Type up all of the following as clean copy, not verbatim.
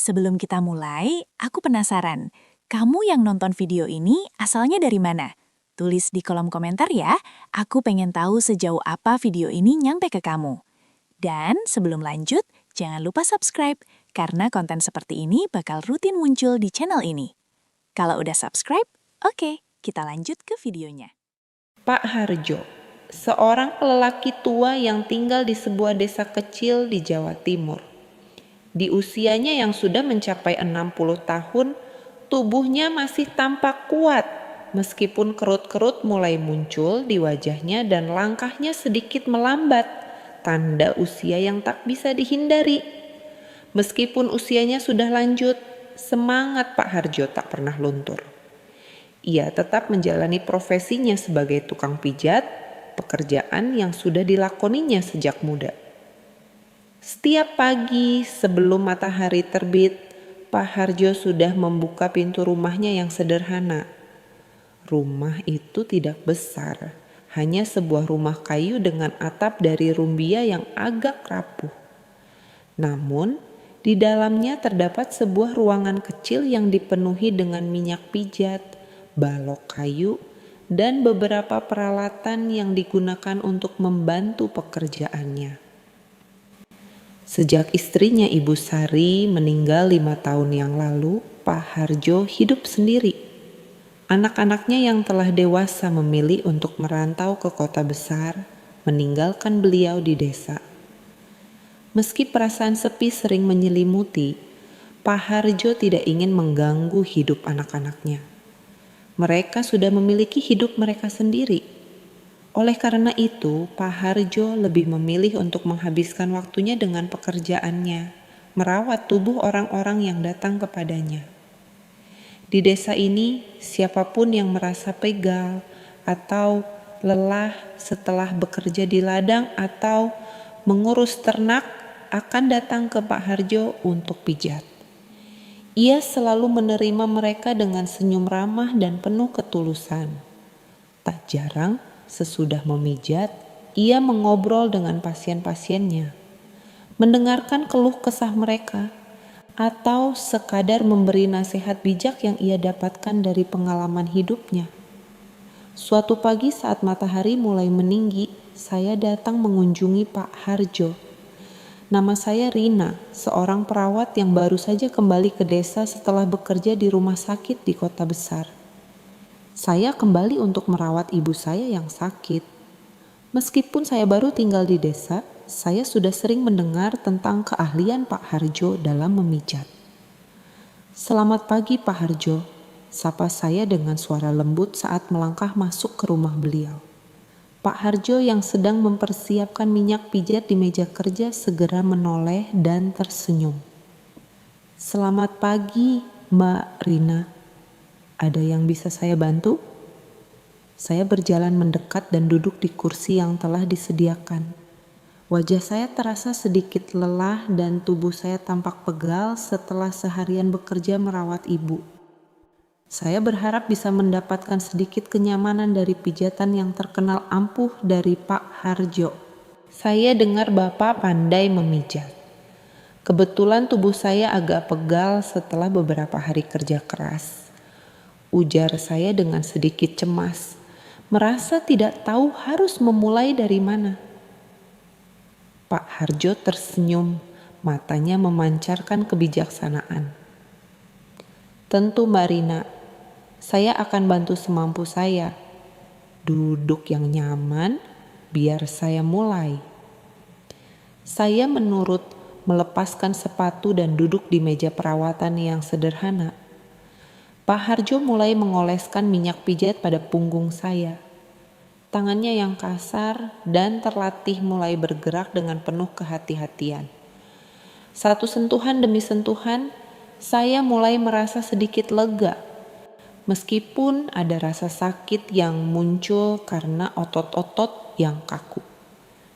Sebelum kita mulai, aku penasaran, kamu yang nonton video ini asalnya dari mana? Tulis di kolom komentar ya, aku pengen tahu sejauh apa video ini nyampe ke kamu. Dan sebelum lanjut, jangan lupa subscribe, karena konten seperti ini bakal rutin muncul di channel ini. Kalau udah subscribe, oke, kita lanjut ke videonya. Pak Harjo, seorang lelaki tua yang tinggal di sebuah desa kecil di Jawa Timur. Di usianya yang sudah mencapai 60 tahun, tubuhnya masih tampak kuat meskipun kerut-kerut mulai muncul di wajahnya dan langkahnya sedikit melambat, tanda usia yang tak bisa dihindari. Meskipun usianya sudah lanjut, semangat Pak Harjo tak pernah luntur. Ia tetap menjalani profesinya sebagai tukang pijat, pekerjaan yang sudah dilakoninya sejak muda. Setiap pagi sebelum matahari terbit, Pak Harjo sudah membuka pintu rumahnya yang sederhana. Rumah itu tidak besar, hanya sebuah rumah kayu dengan atap dari rumbia yang agak rapuh. Namun, di dalamnya terdapat sebuah ruangan kecil yang dipenuhi dengan minyak pijat, balok kayu, dan beberapa peralatan yang digunakan untuk membantu pekerjaannya. Sejak istrinya Ibu Sari meninggal 5 tahun yang lalu, Pak Harjo hidup sendiri. Anak-anaknya yang telah dewasa memilih untuk merantau ke kota besar, meninggalkan beliau di desa. Meski perasaan sepi sering menyelimuti, Pak Harjo tidak ingin mengganggu hidup anak-anaknya. Mereka sudah memiliki hidup mereka sendiri. Oleh karena itu, Pak Harjo lebih memilih untuk menghabiskan waktunya dengan pekerjaannya, merawat tubuh orang-orang yang datang kepadanya. Di desa ini, siapapun yang merasa pegal atau lelah setelah bekerja di ladang atau mengurus ternak akan datang ke Pak Harjo untuk pijat. Ia selalu menerima mereka dengan senyum ramah dan penuh ketulusan. Tak jarang, sesudah memijat, ia mengobrol dengan pasien-pasiennya, mendengarkan keluh kesah mereka, atau sekadar memberi nasihat bijak yang ia dapatkan dari pengalaman hidupnya. Suatu pagi saat matahari mulai meninggi, saya datang mengunjungi Pak Harjo. Nama saya Rina, seorang perawat yang baru saja kembali ke desa setelah bekerja di rumah sakit di kota besar. Saya kembali untuk merawat ibu saya yang sakit. Meskipun saya baru tinggal di desa, saya sudah sering mendengar tentang keahlian Pak Harjo dalam memijat. Selamat pagi Pak Harjo, sapa saya dengan suara lembut saat melangkah masuk ke rumah beliau. Pak Harjo yang sedang mempersiapkan minyak pijat di meja kerja segera menoleh dan tersenyum. Selamat pagi, Mbak Rina. Ada yang bisa saya bantu? Saya berjalan mendekat dan duduk di kursi yang telah disediakan. Wajah saya terasa sedikit lelah dan tubuh saya tampak pegal setelah seharian bekerja merawat ibu. Saya berharap bisa mendapatkan sedikit kenyamanan dari pijatan yang terkenal ampuh dari Pak Harjo. Saya dengar Bapak pandai memijat. Kebetulan tubuh saya agak pegal setelah beberapa hari kerja keras. Ujar saya dengan sedikit cemas, merasa tidak tahu harus memulai dari mana. Pak Harjo tersenyum, matanya memancarkan kebijaksanaan. Tentu Mbak Rina, saya akan bantu semampu saya. Duduk yang nyaman, biar saya mulai. Saya menurut melepaskan sepatu dan duduk di meja perawatan yang sederhana. Pak Harjo mulai mengoleskan minyak pijat pada punggung saya. Tangannya yang kasar dan terlatih mulai bergerak dengan penuh kehati-hatian. Satu sentuhan demi sentuhan, saya mulai merasa sedikit lega. Meskipun ada rasa sakit yang muncul karena otot-otot yang kaku.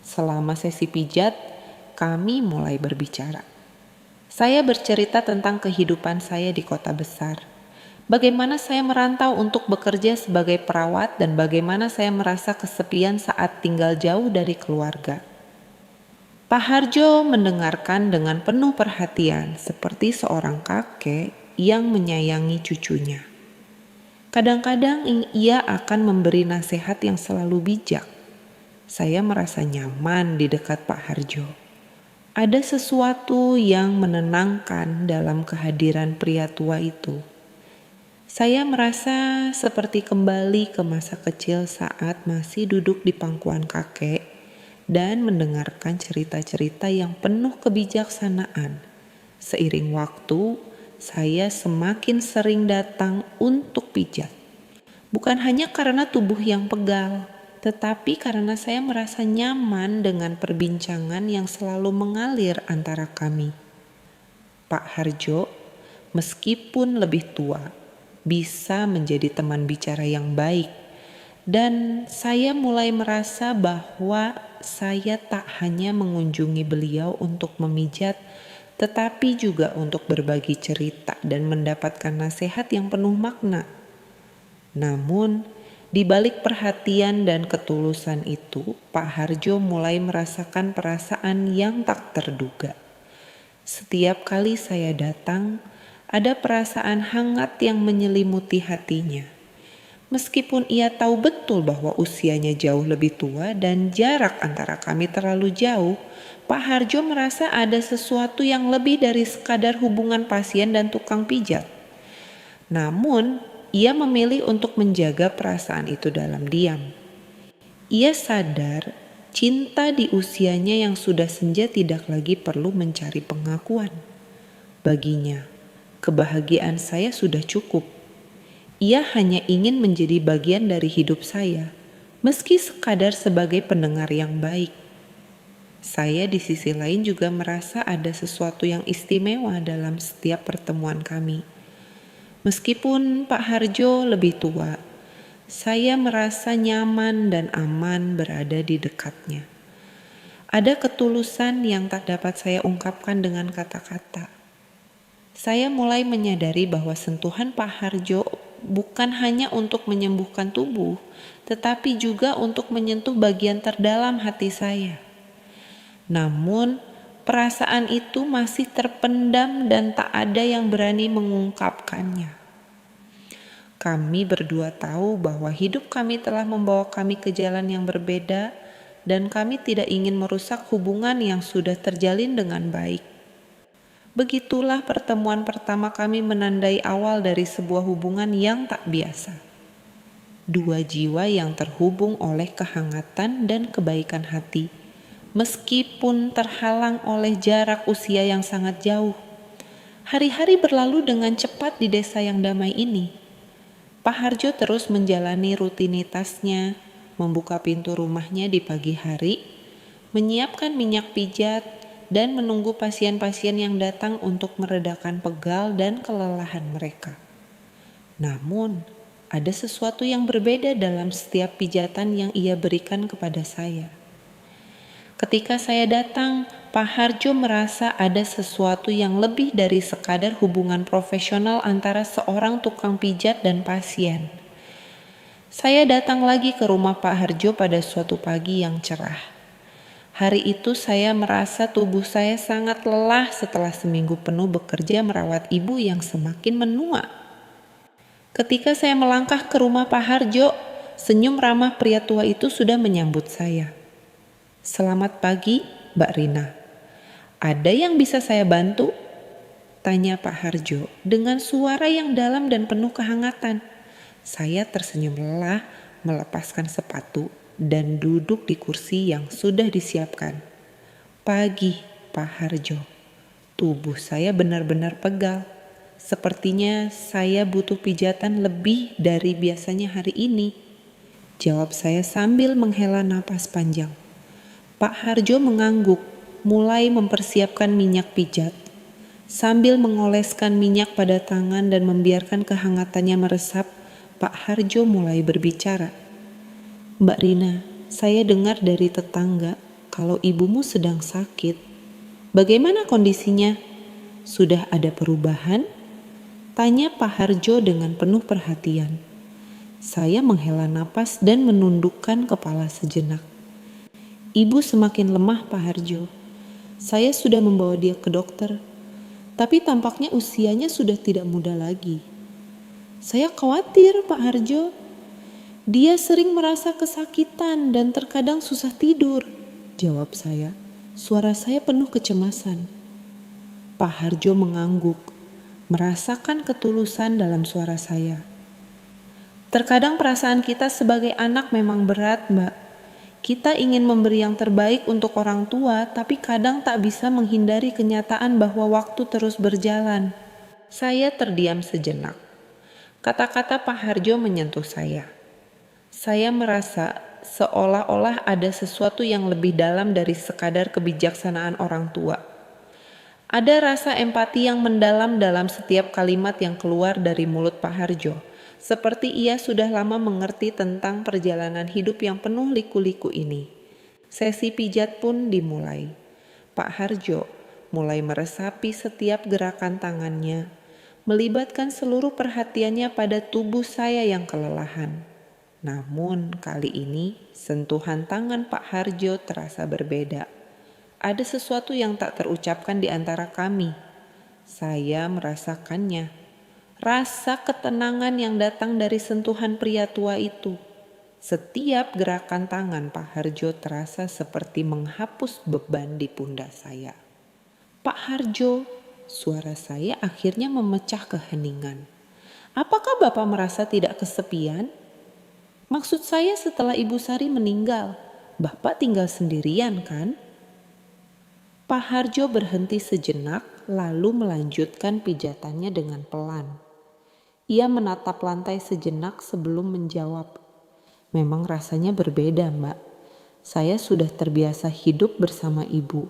Selama sesi pijat, kami mulai berbicara. Saya bercerita tentang kehidupan saya di kota besar. Bagaimana saya merantau untuk bekerja sebagai perawat dan bagaimana saya merasa kesepian saat tinggal jauh dari keluarga. Pak Harjo mendengarkan dengan penuh perhatian seperti seorang kakek yang menyayangi cucunya. Kadang-kadang ia akan memberi nasihat yang selalu bijak. Saya merasa nyaman di dekat Pak Harjo. Ada sesuatu yang menenangkan dalam kehadiran pria tua itu. Saya merasa seperti kembali ke masa kecil saat masih duduk di pangkuan kakek dan mendengarkan cerita-cerita yang penuh kebijaksanaan. Seiring waktu, saya semakin sering datang untuk pijat. Bukan hanya karena tubuh yang pegal, tetapi karena saya merasa nyaman dengan perbincangan yang selalu mengalir antara kami. Pak Harjo, meskipun lebih tua, bisa menjadi teman bicara yang baik, dan saya mulai merasa bahwa saya tak hanya mengunjungi beliau untuk memijat, tetapi juga untuk berbagi cerita dan mendapatkan nasihat yang penuh makna. Namun, di balik perhatian dan ketulusan itu, Pak Harjo mulai merasakan perasaan yang tak terduga. Setiap kali saya datang, ada perasaan hangat yang menyelimuti hatinya. Meskipun ia tahu betul bahwa usianya jauh lebih tua dan jarak antara kami terlalu jauh, Pak Harjo merasa ada sesuatu yang lebih dari sekadar hubungan pasien dan tukang pijat. Namun, ia memilih untuk menjaga perasaan itu dalam diam. Ia sadar cinta di usianya yang sudah senja tidak lagi perlu mencari pengakuan. Baginya, kebahagiaan saya sudah cukup. Ia hanya ingin menjadi bagian dari hidup saya, meski sekadar sebagai pendengar yang baik. Saya di sisi lain juga merasa ada sesuatu yang istimewa dalam setiap pertemuan kami. Meskipun Pak Harjo lebih tua, saya merasa nyaman dan aman berada di dekatnya. Ada ketulusan yang tak dapat saya ungkapkan dengan kata-kata. Saya mulai menyadari bahwa sentuhan Pak Harjo bukan hanya untuk menyembuhkan tubuh, tetapi juga untuk menyentuh bagian terdalam hati saya. Namun, perasaan itu masih terpendam dan tak ada yang berani mengungkapkannya. Kami berdua tahu bahwa hidup kami telah membawa kami ke jalan yang berbeda dan kami tidak ingin merusak hubungan yang sudah terjalin dengan baik. Begitulah pertemuan pertama kami menandai awal dari sebuah hubungan yang tak biasa. Dua jiwa yang terhubung oleh kehangatan dan kebaikan hati, meskipun terhalang oleh jarak usia yang sangat jauh. Hari-hari berlalu dengan cepat di desa yang damai ini. Pak Harjo terus menjalani rutinitasnya, membuka pintu rumahnya di pagi hari, menyiapkan minyak pijat, dan menunggu pasien-pasien yang datang untuk meredakan pegal dan kelelahan mereka. Namun, ada sesuatu yang berbeda dalam setiap pijatan yang ia berikan kepada saya. Ketika saya datang, Pak Harjo merasa ada sesuatu yang lebih dari sekadar hubungan profesional antara seorang tukang pijat dan pasien. Saya datang lagi ke rumah Pak Harjo pada suatu pagi yang cerah. Hari itu saya merasa tubuh saya sangat lelah setelah seminggu penuh bekerja merawat ibu yang semakin menua. Ketika saya melangkah ke rumah Pak Harjo, senyum ramah pria tua itu sudah menyambut saya. "Selamat pagi, Mbak Rina. Ada yang bisa saya bantu?" tanya Pak Harjo dengan suara yang dalam dan penuh kehangatan. Saya tersenyum lelah, melepaskan sepatu, dan duduk di kursi yang sudah disiapkan. "Pagi, Pak Harjo." Tubuh saya benar-benar pegal. Sepertinya saya butuh pijatan lebih dari biasanya hari ini, jawab saya sambil menghela napas panjang. Pak Harjo mengangguk, mulai mempersiapkan minyak pijat. Sambil mengoleskan minyak pada tangan dan membiarkan kehangatannya meresap, Pak Harjo mulai berbicara. "Mbak Rina, saya dengar dari tetangga kalau ibumu sedang sakit. Bagaimana kondisinya? Sudah ada perubahan?" tanya Pak Harjo dengan penuh perhatian. Saya menghela napas dan menundukkan kepala sejenak. "Ibu semakin lemah, Pak Harjo. Saya sudah membawa dia ke dokter, tapi tampaknya usianya sudah tidak muda lagi. Saya khawatir, Pak Harjo. Dia sering merasa kesakitan dan terkadang susah tidur, jawab saya. Suara saya penuh kecemasan. Pak Harjo mengangguk, merasakan ketulusan dalam suara saya. Terkadang perasaan kita sebagai anak memang berat, Mbak. Kita ingin memberi yang terbaik untuk orang tua, tapi kadang tak bisa menghindari kenyataan bahwa waktu terus berjalan. Saya terdiam sejenak. Kata-kata Pak Harjo menyentuh saya. Saya merasa seolah-olah ada sesuatu yang lebih dalam dari sekadar kebijaksanaan orang tua. Ada rasa empati yang mendalam dalam setiap kalimat yang keluar dari mulut Pak Harjo. Seperti ia sudah lama mengerti tentang perjalanan hidup yang penuh liku-liku ini. Sesi pijat pun dimulai. Pak Harjo mulai meresapi setiap gerakan tangannya, melibatkan seluruh perhatiannya pada tubuh saya yang kelelahan. Namun kali ini sentuhan tangan Pak Harjo terasa berbeda. Ada sesuatu yang tak terucapkan di antara kami. Saya merasakannya. Rasa ketenangan yang datang dari sentuhan pria tua itu. Setiap gerakan tangan Pak Harjo terasa seperti menghapus beban di pundak saya. Pak Harjo, suara saya akhirnya memecah keheningan. Apakah Bapak merasa tidak kesepian? Maksud saya setelah Ibu Sari meninggal, Bapak tinggal sendirian kan? Pak Harjo berhenti sejenak lalu melanjutkan pijatannya dengan pelan. Ia menatap lantai sejenak sebelum menjawab. Memang rasanya berbeda, Mbak. Saya sudah terbiasa hidup bersama ibu.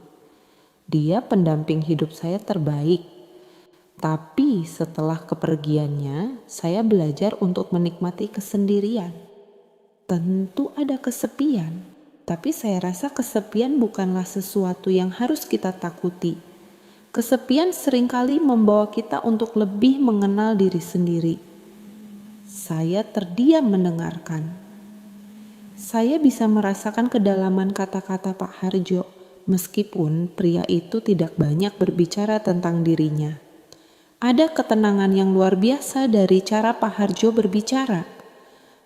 Dia pendamping hidup saya terbaik. Tapi setelah kepergiannya, saya belajar untuk menikmati kesendirian. Tentu ada kesepian, tapi saya rasa kesepian bukanlah sesuatu yang harus kita takuti. Kesepian seringkali membawa kita untuk lebih mengenal diri sendiri. Saya terdiam mendengarkan. Saya bisa merasakan kedalaman kata-kata Pak Harjo, meskipun pria itu tidak banyak berbicara tentang dirinya. Ada ketenangan yang luar biasa dari cara Pak Harjo berbicara.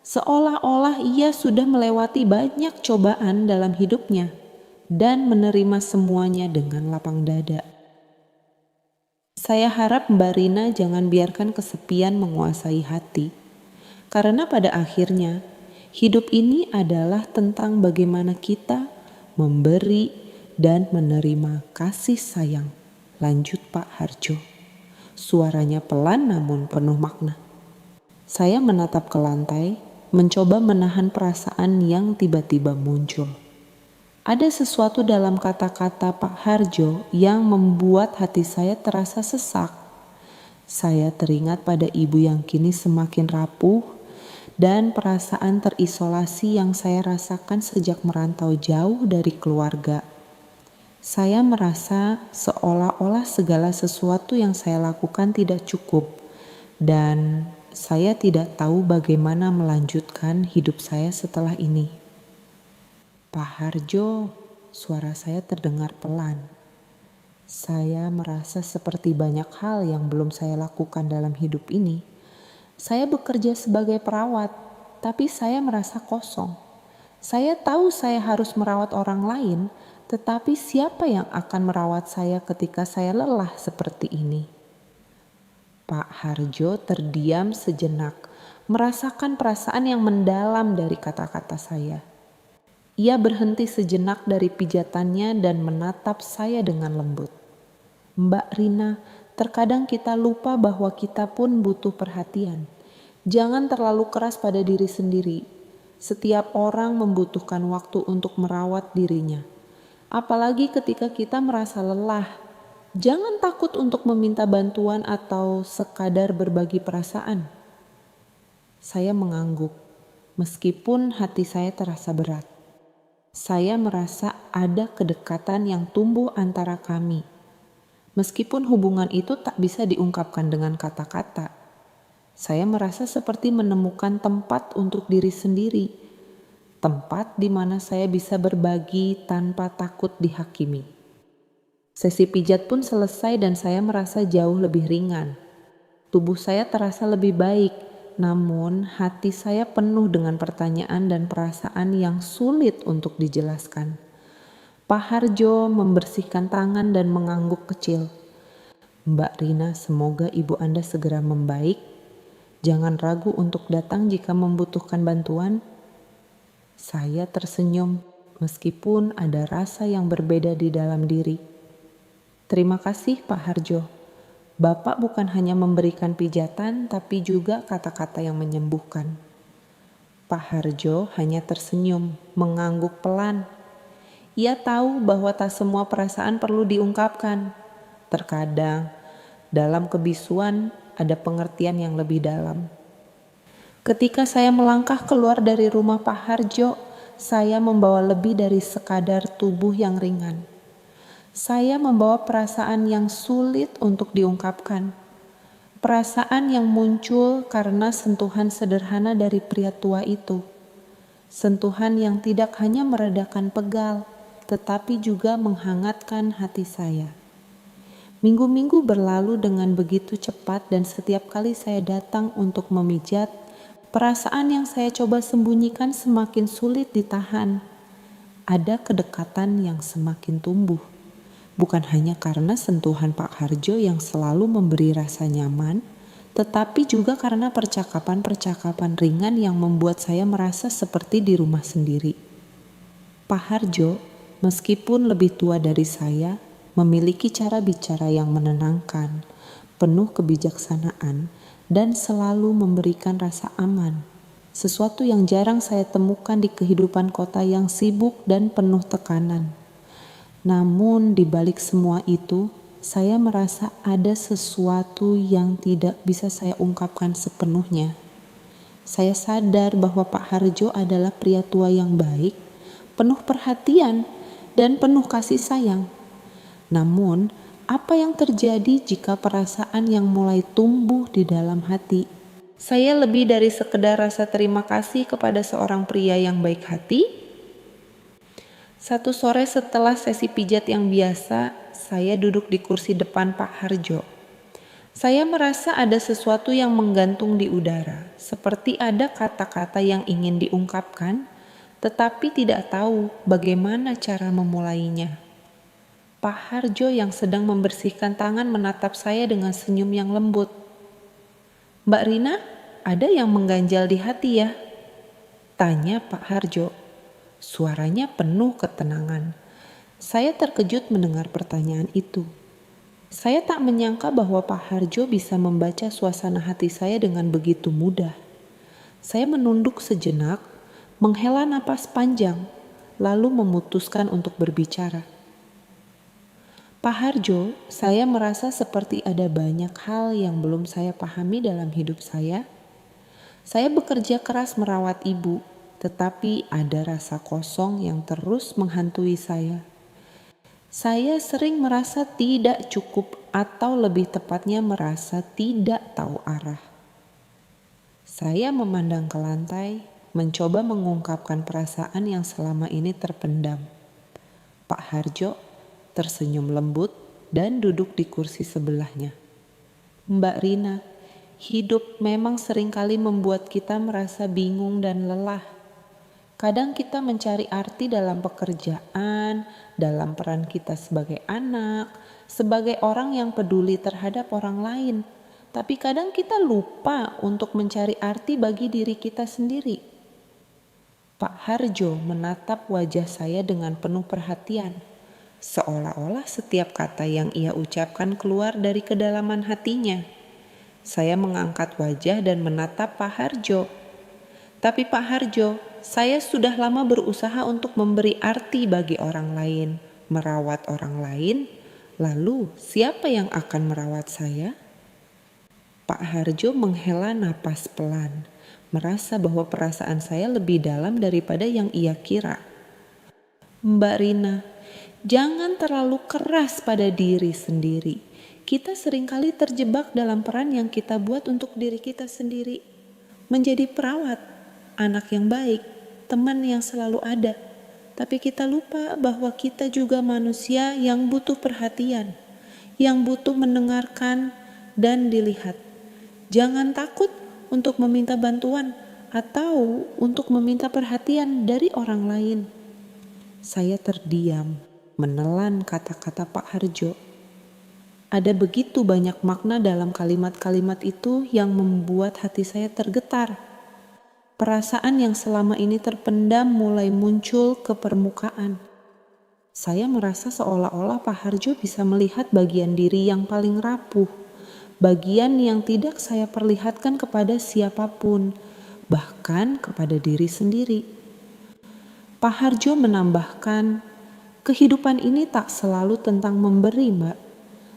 Seolah-olah ia sudah melewati banyak cobaan dalam hidupnya dan menerima semuanya dengan lapang dada. Saya harap Mbak Rina jangan biarkan kesepian menguasai hati. Karena pada akhirnya, hidup ini adalah tentang bagaimana kita memberi dan menerima kasih sayang. Lanjut Pak Harjo. Suaranya pelan namun penuh makna. Saya menatap ke lantai, mencoba menahan perasaan yang tiba-tiba muncul. Ada sesuatu dalam kata-kata Pak Harjo yang membuat hati saya terasa sesak. Saya teringat pada ibu yang kini semakin rapuh dan perasaan terisolasi yang saya rasakan sejak merantau jauh dari keluarga. Saya merasa seolah-olah segala sesuatu yang saya lakukan tidak cukup dan saya tidak tahu bagaimana melanjutkan hidup saya setelah ini. Pak Harjo, suara saya terdengar pelan. Saya merasa seperti banyak hal yang belum saya lakukan dalam hidup ini. Saya bekerja sebagai perawat, tapi saya merasa kosong. Saya tahu saya harus merawat orang lain, tetapi siapa yang akan merawat saya ketika saya lelah seperti ini? Pak Harjo terdiam sejenak, merasakan perasaan yang mendalam dari kata-kata saya. Ia berhenti sejenak dari pijatannya dan menatap saya dengan lembut. Mbak Rina, terkadang kita lupa bahwa kita pun butuh perhatian. Jangan terlalu keras pada diri sendiri. Setiap orang membutuhkan waktu untuk merawat dirinya. Apalagi ketika kita merasa lelah. Jangan takut untuk meminta bantuan atau sekadar berbagi perasaan. Saya mengangguk, meskipun hati saya terasa berat. Saya merasa ada kedekatan yang tumbuh antara kami. Meskipun hubungan itu tak bisa diungkapkan dengan kata-kata. Saya merasa seperti menemukan tempat untuk diri sendiri. Tempat di mana saya bisa berbagi tanpa takut dihakimi. Sesi pijat pun selesai dan saya merasa jauh lebih ringan. Tubuh saya terasa lebih baik, namun hati saya penuh dengan pertanyaan dan perasaan yang sulit untuk dijelaskan. Pak Harjo membersihkan tangan dan mengangguk kecil. Mbak Rina, semoga ibu Anda segera membaik. Jangan ragu untuk datang jika membutuhkan bantuan. Saya tersenyum meskipun ada rasa yang berbeda di dalam diri. Terima kasih Pak Harjo. Bapak bukan hanya memberikan pijatan tapi juga kata-kata yang menyembuhkan. Pak Harjo hanya tersenyum, mengangguk pelan. Ia tahu bahwa tak semua perasaan perlu diungkapkan. Terkadang, dalam kebisuan ada pengertian yang lebih dalam. Ketika saya melangkah keluar dari rumah Pak Harjo, saya membawa lebih dari sekadar tubuh yang ringan. Saya membawa perasaan yang sulit untuk diungkapkan. Perasaan yang muncul karena sentuhan sederhana dari pria tua itu. Sentuhan yang tidak hanya meredakan pegal, tetapi juga menghangatkan hati saya. Minggu-minggu berlalu dengan begitu cepat dan setiap kali saya datang untuk memijat, perasaan yang saya coba sembunyikan semakin sulit ditahan. Ada kedekatan yang semakin tumbuh. Bukan hanya karena sentuhan Pak Harjo yang selalu memberi rasa nyaman, tetapi juga karena percakapan-percakapan ringan yang membuat saya merasa seperti di rumah sendiri. Pak Harjo, meskipun lebih tua dari saya, memiliki cara bicara yang menenangkan, penuh kebijaksanaan, dan selalu memberikan rasa aman. Sesuatu yang jarang saya temukan di kehidupan kota yang sibuk dan penuh tekanan. Namun di balik semua itu, saya merasa ada sesuatu yang tidak bisa saya ungkapkan sepenuhnya. Saya sadar bahwa Pak Harjo adalah pria tua yang baik, penuh perhatian, dan penuh kasih sayang. Namun, apa yang terjadi jika perasaan yang mulai tumbuh di dalam hati? Saya lebih dari sekedar rasa terima kasih kepada seorang pria yang baik hati. Satu sore setelah sesi pijat yang biasa, saya duduk di kursi depan Pak Harjo. Saya merasa ada sesuatu yang menggantung di udara, seperti ada kata-kata yang ingin diungkapkan, tetapi tidak tahu bagaimana cara memulainya. Pak Harjo yang sedang membersihkan tangan menatap saya dengan senyum yang lembut. Mbak Rina, ada yang mengganjal di hati ya? Tanya Pak Harjo. Suaranya penuh ketenangan. Saya terkejut mendengar pertanyaan itu. Saya tak menyangka bahwa Pak Harjo bisa membaca suasana hati saya dengan begitu mudah. Saya menunduk sejenak, menghela napas panjang, lalu memutuskan untuk berbicara. Pak Harjo, saya merasa seperti ada banyak hal yang belum saya pahami dalam hidup saya. Saya bekerja keras merawat ibu, tetapi ada rasa kosong yang terus menghantui saya. Saya sering merasa tidak cukup atau lebih tepatnya merasa tidak tahu arah. Saya memandang ke lantai, mencoba mengungkapkan perasaan yang selama ini terpendam. Pak Harjo tersenyum lembut dan duduk di kursi sebelahnya. Mbak Rina, hidup memang seringkali membuat kita merasa bingung dan lelah. Kadang kita mencari arti dalam pekerjaan, dalam peran kita sebagai anak, sebagai orang yang peduli terhadap orang lain. Tapi kadang kita lupa untuk mencari arti bagi diri kita sendiri. Pak Harjo menatap wajah saya dengan penuh perhatian, seolah-olah setiap kata yang ia ucapkan keluar dari kedalaman hatinya. Saya mengangkat wajah dan menatap Pak Harjo. Tapi Pak Harjo, saya sudah lama berusaha untuk memberi arti bagi orang lain, merawat orang lain. Lalu siapa yang akan merawat saya? Pak Harjo menghela napas pelan, merasa bahwa perasaan saya lebih dalam daripada yang ia kira. Mbak Rina, jangan terlalu keras pada diri sendiri. Kita seringkali terjebak dalam peran yang kita buat untuk diri kita sendiri. Menjadi perawat, anak yang baik, teman yang selalu ada. Tapi kita lupa bahwa kita juga manusia yang butuh perhatian, yang butuh mendengarkan dan dilihat. Jangan takut untuk meminta bantuan atau untuk meminta perhatian dari orang lain. Saya terdiam, menelan kata-kata Pak Harjo. Ada begitu banyak makna dalam kalimat-kalimat itu yang membuat hati saya tergetar. Perasaan yang selama ini terpendam mulai muncul ke permukaan. Saya merasa seolah-olah Pak Harjo bisa melihat bagian diri yang paling rapuh, bagian yang tidak saya perlihatkan kepada siapapun, bahkan kepada diri sendiri. Pak Harjo menambahkan, kehidupan ini tak selalu tentang memberi, Mbak.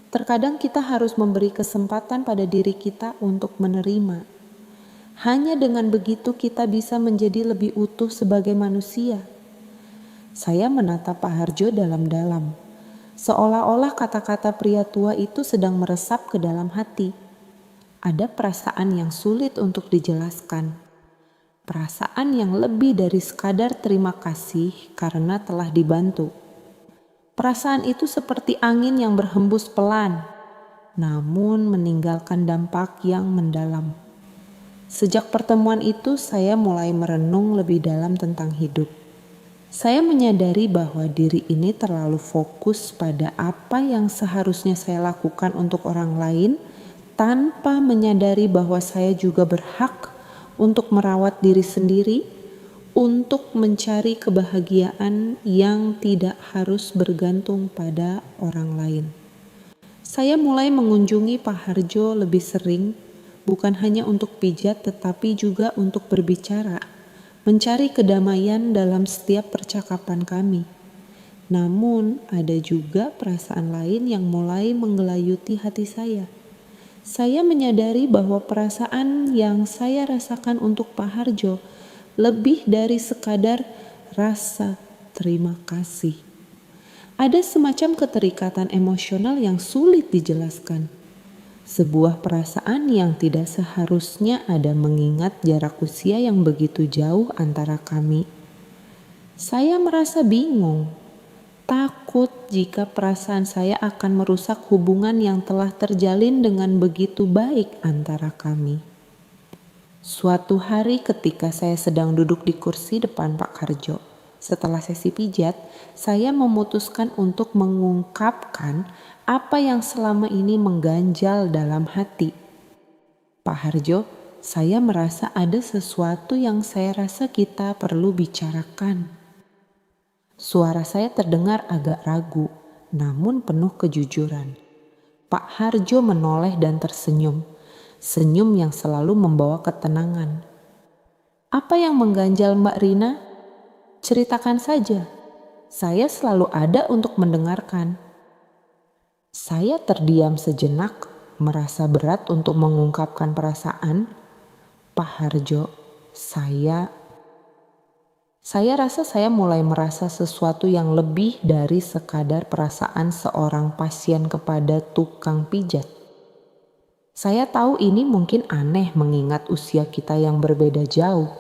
Terkadang kita harus memberi kesempatan pada diri kita untuk menerima. Hanya dengan begitu kita bisa menjadi lebih utuh sebagai manusia. Saya menatap Pak Harjo dalam-dalam, seolah-olah kata-kata pria tua itu sedang meresap ke dalam hati. Ada perasaan yang sulit untuk dijelaskan. Perasaan yang lebih dari sekadar terima kasih karena telah dibantu. Perasaan itu seperti angin yang berhembus pelan, namun meninggalkan dampak yang mendalam. Sejak pertemuan itu, saya mulai merenung lebih dalam tentang hidup. Saya menyadari bahwa diri ini terlalu fokus pada apa yang seharusnya saya lakukan untuk orang lain, tanpa menyadari bahwa saya juga berhak untuk merawat diri sendiri, untuk mencari kebahagiaan yang tidak harus bergantung pada orang lain. Saya mulai mengunjungi Pak Harjo lebih sering, bukan hanya untuk pijat tetapi juga untuk berbicara, mencari kedamaian dalam setiap percakapan kami. Namun ada juga perasaan lain yang mulai menggelayuti hati saya. Saya menyadari bahwa perasaan yang saya rasakan untuk Pak Harjo lebih dari sekadar rasa terima kasih. Ada semacam keterikatan emosional yang sulit dijelaskan. Sebuah perasaan yang tidak seharusnya ada mengingat jarak usia yang begitu jauh antara kami. Saya merasa bingung, takut jika perasaan saya akan merusak hubungan yang telah terjalin dengan begitu baik antara kami. Suatu hari ketika saya sedang duduk di kursi depan Pak Harjo, setelah sesi pijat, saya memutuskan untuk mengungkapkan apa yang selama ini mengganjal dalam hati. Pak Harjo, saya merasa ada sesuatu yang saya rasa kita perlu bicarakan. Suara saya terdengar agak ragu, namun penuh kejujuran. Pak Harjo menoleh dan tersenyum, senyum yang selalu membawa ketenangan. Apa yang mengganjal Mbak Rina? Ceritakan saja, saya selalu ada untuk mendengarkan. Saya terdiam sejenak, merasa berat untuk mengungkapkan perasaan. Pak Harjo, saya rasa saya mulai merasa sesuatu yang lebih dari sekadar perasaan seorang pasien kepada tukang pijat. Saya tahu ini mungkin aneh mengingat usia kita yang berbeda jauh,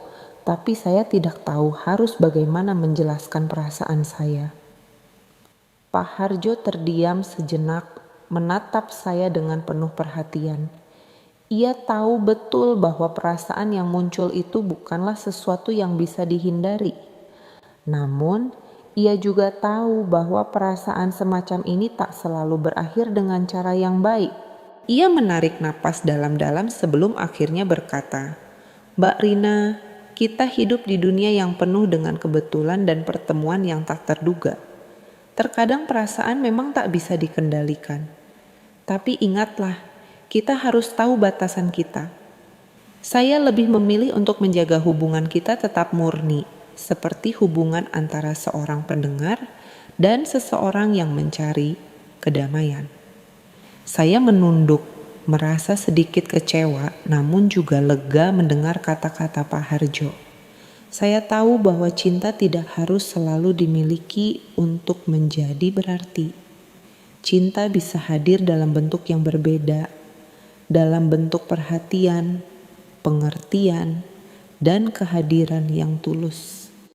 tapi saya tidak tahu harus bagaimana menjelaskan perasaan saya. Pak Harjo terdiam sejenak, menatap saya dengan penuh perhatian. Ia tahu betul bahwa perasaan yang muncul itu bukanlah sesuatu yang bisa dihindari. Namun, ia juga tahu bahwa perasaan semacam ini tak selalu berakhir dengan cara yang baik. Ia menarik napas dalam-dalam sebelum akhirnya berkata, "Mbak Rina, kita hidup di dunia yang penuh dengan kebetulan dan pertemuan yang tak terduga. Terkadang perasaan memang tak bisa dikendalikan. Tapi ingatlah, kita harus tahu batasan kita. Saya lebih memilih untuk menjaga hubungan kita tetap murni, seperti hubungan antara seorang pendengar dan seseorang yang mencari kedamaian." Saya menunduk, merasa sedikit kecewa, namun juga lega mendengar kata-kata Pak Harjo. Saya tahu bahwa cinta tidak harus selalu dimiliki untuk menjadi berarti. Cinta bisa hadir dalam bentuk yang berbeda, dalam bentuk perhatian, pengertian, dan kehadiran yang tulus.